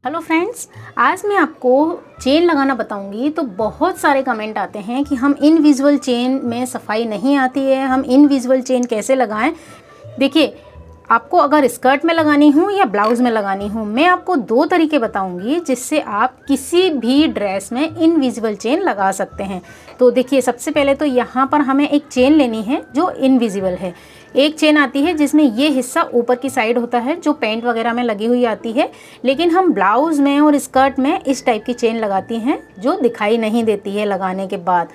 Hello friends, आज मैं आपको चेन लगाना बताऊंगी। तो बहुत सारे कमेंट आते हैं कि हम इनविजिबल चेन में सफाई नहीं आती है, हम इनविजिबल चेन कैसे लगाएं। देखिए, आपको अगर स्कर्ट में लगानी हो या ब्लाउज़ में लगानी हो, मैं आपको दो तरीके बताऊंगी जिससे आप किसी भी ड्रेस में इनविजिबल चेन लगा सकते हैं। तो देखिए, सबसे पहले तो यहाँ पर हमें एक चेन लेनी है जो इनविजिबल है। एक चेन आती है जिसमें ये हिस्सा ऊपर की साइड होता है जो पेंट वगैरह में लगी हुई आती है, लेकिन हम ब्लाउज़ में और स्कर्ट में इस टाइप की चेन लगाती हैं जो दिखाई नहीं देती है लगाने के बाद।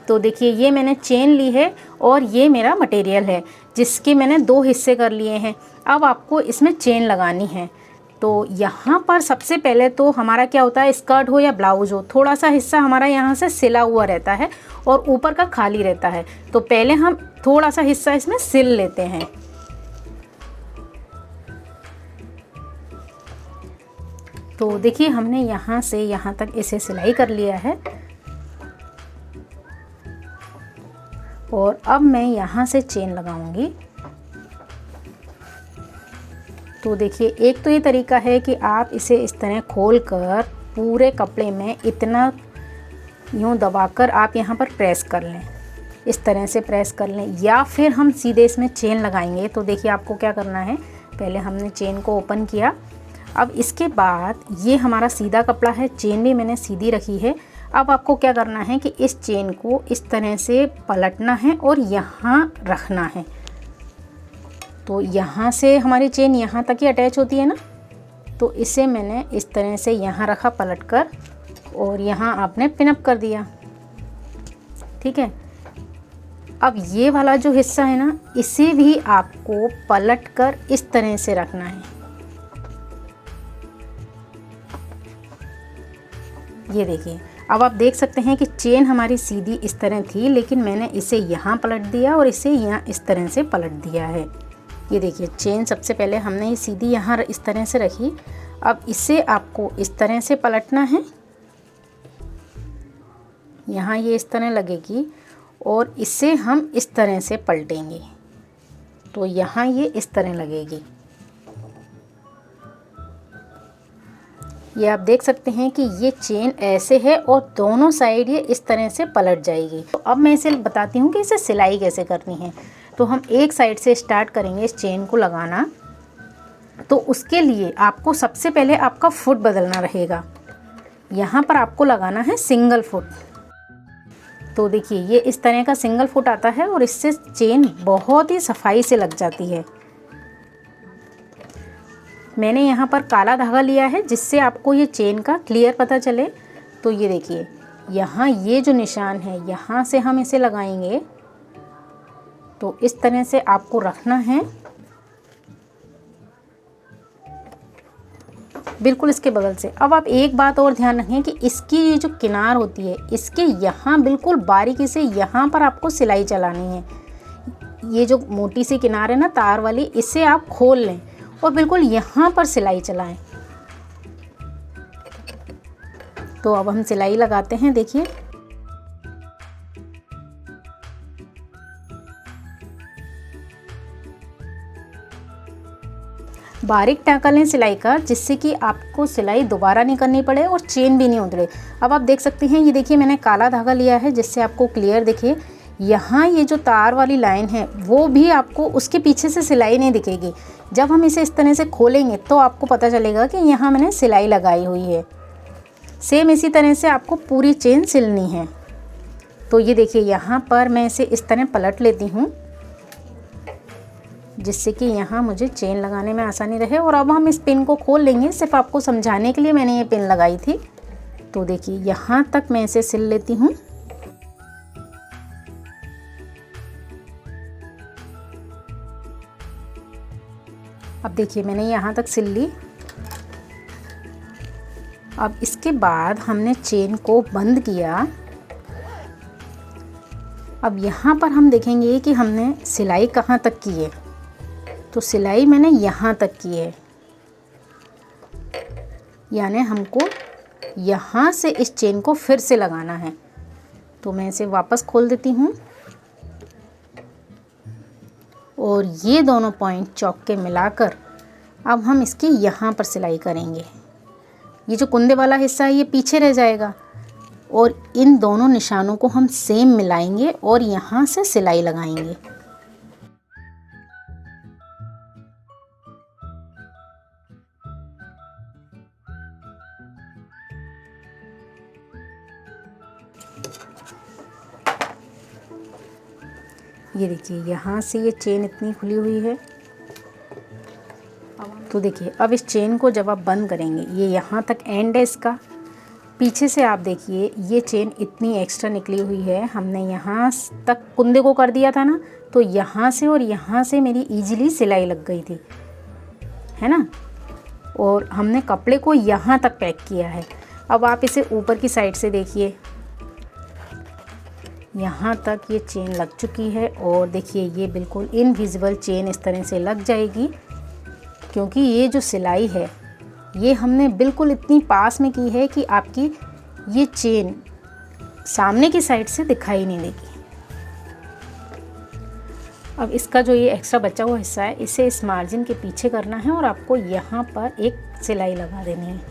तो देखिए, ये मैंने चेन ली है और ये मेरा मटेरियल है जिसके मैंने दो हिस्से कर लिए हैं। अब आपको इसमें चेन लगानी है। तो यहाँ पर सबसे पहले तो हमारा क्या होता है, स्कर्ट हो या ब्लाउज़ हो, थोड़ा सा हिस्सा हमारा यहाँ से सिला हुआ रहता है और ऊपर का खाली रहता है। तो पहले हम थोड़ा सा हिस्सा इसमें सिल लेते हैं। तो देखिए, हमने यहाँ से यहाँ तक इसे सिलाई कर लिया है और अब मैं यहाँ से चेन लगाऊंगी। तो देखिए, एक तो ये तरीका है कि आप इसे इस तरह खोलकर पूरे कपड़े में इतना यूँ दबाकर आप यहाँ पर प्रेस कर लें, इस तरह से प्रेस कर लें, या फिर हम सीधे इसमें चेन लगाएंगे। तो देखिए, आपको क्या करना है, पहले हमने चेन को ओपन किया। अब इसके बाद ये हमारा सीधा कपड़ा है, चेन भी मैंने सीधी रखी है। अब आपको क्या करना है कि इस चेन को इस तरह से पलटना है और यहाँ रखना है। तो यहाँ से हमारी चेन यहाँ तक ही अटैच होती है ना, तो इसे मैंने इस तरह से यहाँ रखा पलट कर और यहाँ आपने पिनअप कर दिया। ठीक है। अब ये वाला जो हिस्सा है ना, इसे भी आपको पलट कर इस तरह से रखना है। ये देखिए, अब आप देख सकते हैं कि चेन हमारी सीधी इस तरह थी, लेकिन मैंने इसे यहाँ पलट दिया और इसे यहाँ इस तरह से पलट दिया है। ये देखिए, चेन सबसे पहले हमने ये सीधी यहाँ इस तरह से रखी। अब इसे आपको इस तरह से पलटना है, यहाँ ये इस तरह लगेगी और इसे हम इस तरह से पलटेंगे तो यहाँ ये इस तरह लगेगी। ये आप देख सकते हैं कि ये चेन ऐसे है और दोनों साइड ये इस तरह से पलट जाएगी। तो अब मैं इसे बताती हूँ कि इसे सिलाई कैसे करनी है। तो हम एक साइड से स्टार्ट करेंगे इस चेन को लगाना। तो उसके लिए आपको सबसे पहले आपका फुट बदलना रहेगा। यहाँ पर आपको लगाना है सिंगल फुट। तो देखिए, ये इस तरह का सिंगल फुट आता है और इससे चेन बहुत ही सफाई से लग जाती है। मैंने यहाँ पर काला धागा लिया है जिससे आपको ये चेन का क्लियर पता चले। तो ये देखिए, यहाँ ये जो निशान है, यहाँ से हम इसे लगाएंगे। तो इस तरह से आपको रखना है, बिल्कुल इसके बगल से। अब आप एक बात और ध्यान रखें कि इसकी ये जो किनार होती है, इसके यहाँ बिल्कुल बारीकी से यहाँ पर आपको सिलाई चलानी है। ये जो मोटी सी किनार है ना तार वाली, इसे आप खोल लें और बिल्कुल यहाँ पर सिलाई चलाएं। तो अब हम सिलाई लगाते हैं। देखिए, बारीक टाँका लें सिलाई का, जिससे कि आपको सिलाई दोबारा नहीं करनी पड़े और चेन भी नहीं उधड़े। अब आप देख सकते हैं, ये देखिए, मैंने काला धागा लिया है जिससे आपको क्लियर दिखे। यहाँ ये जो तार वाली लाइन है वो भी आपको उसके पीछे से सिलाई नहीं दिखेगी। जब हम इसे इस तरह से खोलेंगे तो आपको पता चलेगा कि यहाँ मैंने सिलाई लगाई हुई है। सेम इसी तरह से आपको पूरी चेन सिलनी है। तो ये देखिए, यहाँ पर मैं इसे इस तरह पलट लेती हूँ जिससे कि यहाँ मुझे चेन लगाने में आसानी रहे। और अब हम इस पिन को खोल लेंगे, सिर्फ आपको समझाने के लिए मैंने ये पिन लगाई थी। तो देखिए, यहाँ तक मैं इसे सिल लेती हूँ। अब देखिए, मैंने यहाँ तक सिल ली। अब इसके बाद हमने चेन को बंद किया। अब यहाँ पर हम देखेंगे कि हमने सिलाई कहाँ तक की है। तो सिलाई मैंने यहाँ तक की है, यानी हमको यहाँ से इस चेन को फिर से लगाना है। तो मैं इसे वापस खोल देती हूँ और ये दोनों पॉइंट चौक के मिलाकर अब हम इसकी यहाँ पर सिलाई करेंगे। ये जो कुंदे वाला हिस्सा है ये पीछे रह जाएगा। और इन दोनों निशानों को हम सेम मिलाएंगे और यहाँ से सिलाई लगाएंगे। ये देखिए यहाँ से ये चेन इतनी खुली हुई है। तो देखिए अब इस चेन को जब आप बंद करेंगे, ये यहाँ तक एंड है इसका। पीछे से आप देखिए ये चेन इतनी एक्स्ट्रा निकली हुई है। हमने यहाँ तक कुंदे को कर दिया था ना, तो यहाँ से और यहाँ से मेरी इजीली सिलाई लग गई थी, है ना। और हमने कपड़े को यहाँ तक पैक किया है। अब आप इसे ऊपर की साइड से देखिए, यहाँ तक ये चेन लग चुकी है। और देखिए ये बिल्कुल इनविजिबल चेन इस तरह से लग जाएगी, क्योंकि ये जो सिलाई है ये हमने बिल्कुल इतनी पास में की है कि आपकी ये चेन सामने की साइड से दिखाई नहीं देगी। अब इसका जो ये एक्स्ट्रा बचा हुआ हिस्सा है, इसे इस मार्जिन के पीछे करना है और आपको यहाँ पर एक सिलाई लगा देनी है,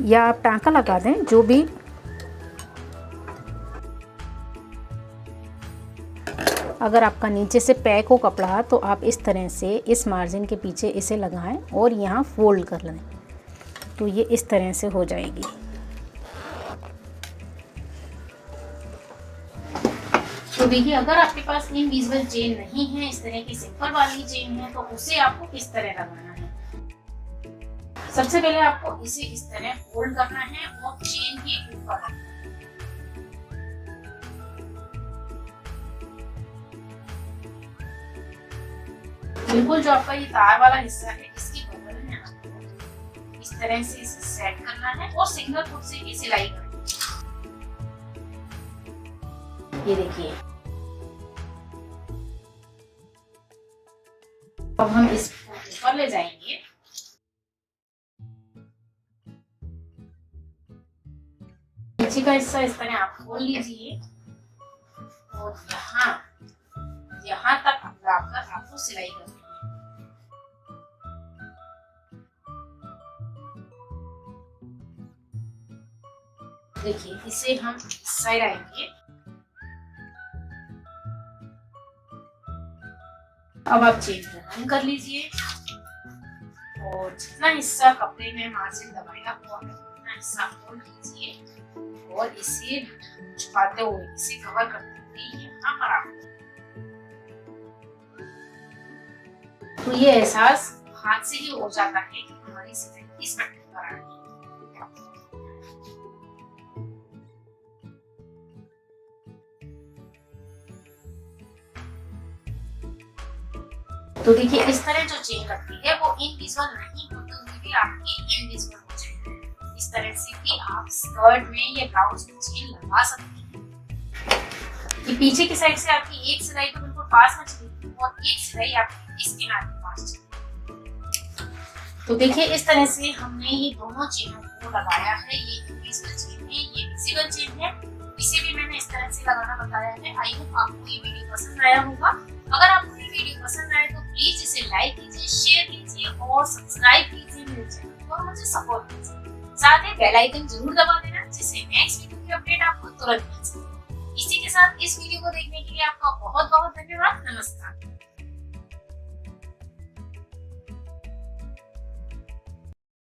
या आप टाँका लगा दें, जो भी। अगर आपका नीचे से पैक हो कपड़ा तो आप इस तरह से इस मार्जिन के पीछे इसे लगाएं और यहाँ फोल्ड कर लें, तो ये इस तरह से हो जाएगी। तो देखिए अगर आपके पास इनविजिबल चेन नहीं है, इस तरह की सिंपल वाली चेन है, तो उसे आपको किस तरह लगाना है। सबसे पहले आपको इसे इस तरह फोल्ड करना है और चेन के ऊपर रखना है। बिल्कुल जो आपका ये तार वाला हिस्सा है इसके बगल में आपको इस तरह से इसे सेट करना है और सिंगल फुट से ये सिलाई करनी है। ये देखिए अब हम इसको ऊपर ले जाएंगे। नीचे का हिस्सा इस तरह आप खोल लीजिए और यहाँ तक लगाकर आपको सिलाई करनी है। देखिए इसे हम इस साइड आएंगे। अब आप चेन को बंद कर लीजिए और जितना हिस्सा कपड़े में मार्जिन दबाया हुआ है उतना हिस्सा फोल्ड कीजिए और इसे छुपाते हुए, इसे कवर करते हुए यहाँ पर आप, तो ये एहसास हाथ से ही हो जाता है कि हमारी सिलाई इस पैटर्न पर आ रही है। तो देखिए इस तरह जो चेन लगती है वो इनविजिबल नहीं होते हुए भी आपकी इनविजिबल हो जाएगी। इस तरह से कि आप स्कर्ट में या ब्लाउज में चेन लगा सकती हैं। ये पीछे की साइड से आपकी एक सिलाई तो बिल्कुल पास में चलेगी और एक सिलाई आपकी इस किनारे के पास चलेगी। तो देखिए इस तरह से हमने ये दोनों चेनों को लगाया है। ये इनविजिबल चेन है, ये विजिबल चेन है। इसे भी मैंने इस तरह से लगाना बताया है। आई होप आपको ये वीडियो पसंद आया होगा। अगर आपको ये वीडियो पसंद आए तो प्लीज इसे लाइक कीजिए, शेयर कीजिए और सब्सक्राइब कीजिए मेरे चैनल को और मुझे सपोर्ट कीजिए। साथ ही बेल आइकन जरूर दबा देना जिससे नेक्स्ट वीडियो की अपडेट आपको तुरंत मिल सके। इसी के साथ इस वीडियो को देखने के लिए आपका बहुत बहुत धन्यवाद। नमस्कार।